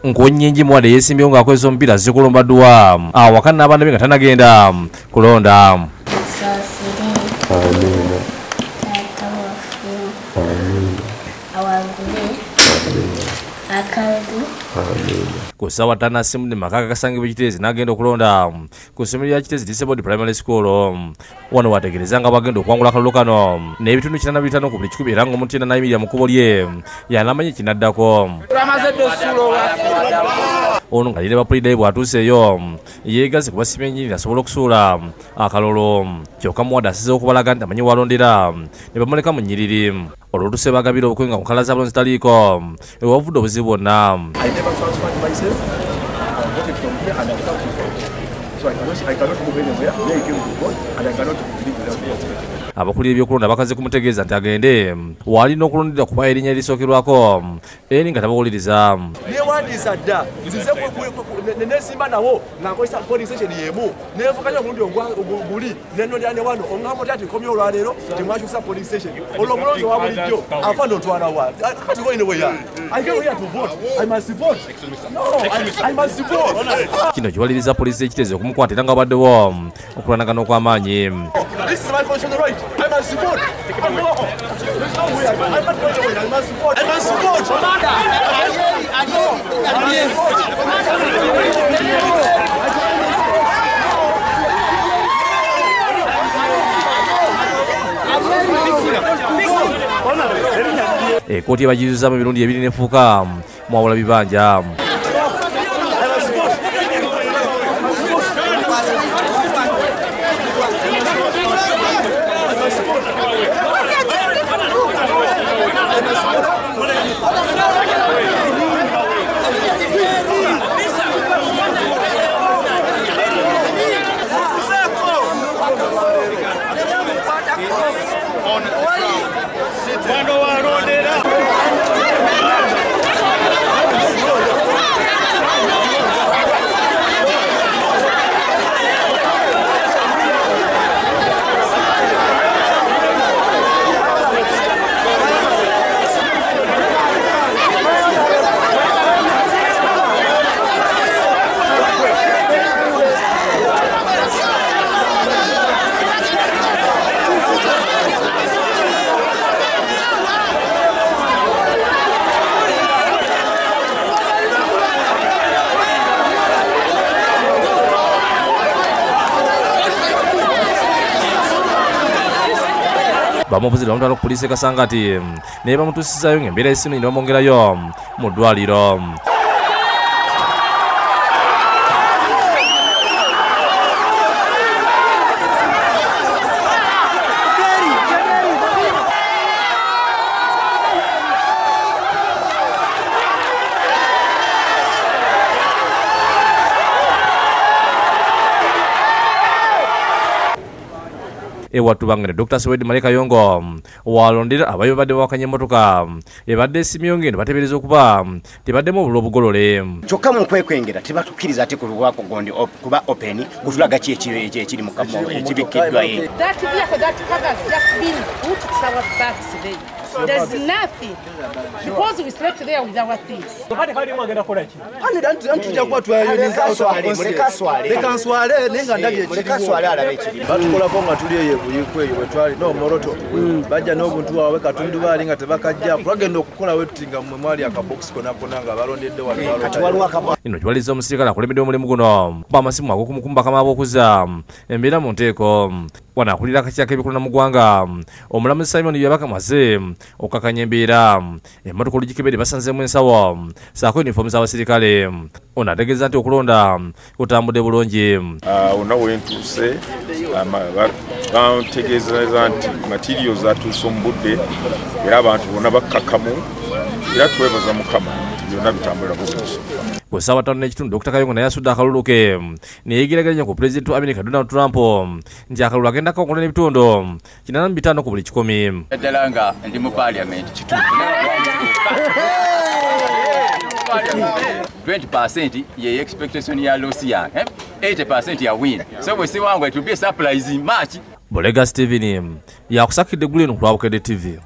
Nkunyingi mwade yesimbye nga kwezo mpira zikulombaddwa awakana n'abantu nga tanagenda kulonda. Ku ssaawa ttaano simu ne Makaka kasangibwa Kitezi n'agenda okulonda ku ssomero lya Kitezi Disabled Primary School. Wano wategereza nga bagenda okuwangula akalulu kano n'ebitundu 85 ku buli 100 era ng'omuntu n'ayimirira mu kkubo lye y'anamanyi kinaddako. Ono nga lire bapulidayi bw'atuuseeyo yeegaze ku basima ennyiriri asobola okusuula akalulu. Kyokka muwada asizeewo okubalaga nti amanyi walondera ne bamuleka mu nnyiriri. Olwo olutuuse bagabira obukwe nga ku nkala zaabwe zitaliiko ewavudde obuzibu bwonna. Abakulira ebyokulonda bakaze kumutegeeza nti agende waalina okulondera kuba erinnya erisookerwako eri nga tabawuliriza. Newandiisa dda nzize nesimba nawo ng'akozesa police station y'emu neefukanya omulundi oguli nenondera ne wano oŋŋamba oti ati nkomye olwaleero temwakyusa police station olwo omulonzi wa bulijjo afa ndontwala wa kati woine weya I came here to vote. I must vote. No, I must vote. Kino kiwaliriza poliisi ekiteezo okumukwata era nga baddewo okulanagana okw'amaanyi. This is my constitutional right. I must vote. I must vote. I must vote. Ekkooti ebagirizaamu emirundi ebiri n'efuuka mwawula bibanja. Bamuvuzi bamutwala ku poliisi Kasangati naye bamutuusizaayo ng'embeera y'essimu ne bamwongerayo mu ddwaliro. Ewatubangane Dr. Swedi Maleka Yongo walondera abayo badde wakanye motoka ebadde esimyo ngendo batebereza okuba tebaddemu obulobugolole. Kyokka mu kwekwengera tebatukiriza ate ku lwako gondi kuba open gutulaga ki ekiri mu kamo ekibikiddwa ye. That vehicle that has just been put to our backs today. There's nothing because we slept there with our things. Batukolako nga tuli eyo buyikweyo bwe twali n'omoroto bajja n'obuntu waabwe katundu baali nga tebakajja twagenda okukola wetutinga mmwe mwali akabokisi konakona nga balondedde waliwo. Ino kiwaliza omusirikale akulembedde omulimu guno kuba amasimu ag'okumukumba kama ab'okuza embeera mu nteeko. Wano akulira akakiiko k'ebikolwa mu ggwanga omulamuzi Simon Byabaka amaze okukakanya embeera emmotoka olugikebere basanzeemu ensawo saako yunifoomu z'abasirikale. Ono ategeeza nti okulonda kutambudde bulungi. Wonna wentuuse bantegeeza nti materials zatuuse mu budde era abantu bonna bakkakkamu era twebaza Mukama nti byonna bitambulira bulungi. Ku ssaawa 5 n'ekitundu Dr. Kayongo naye asudde akalulu ke ne yeegeraganya ku pulezidenti wa America Donald Trump nti akalulu agenda kakola n'ebitundu 85 ku buli 100. Eddala nga ndi mu parliament kituufu 20% ye expectation ya loss ya 80% ya win, so we see one way to be a surprise in March. Bolega Steven yakusakidde guleno ku Lwabukedde TV.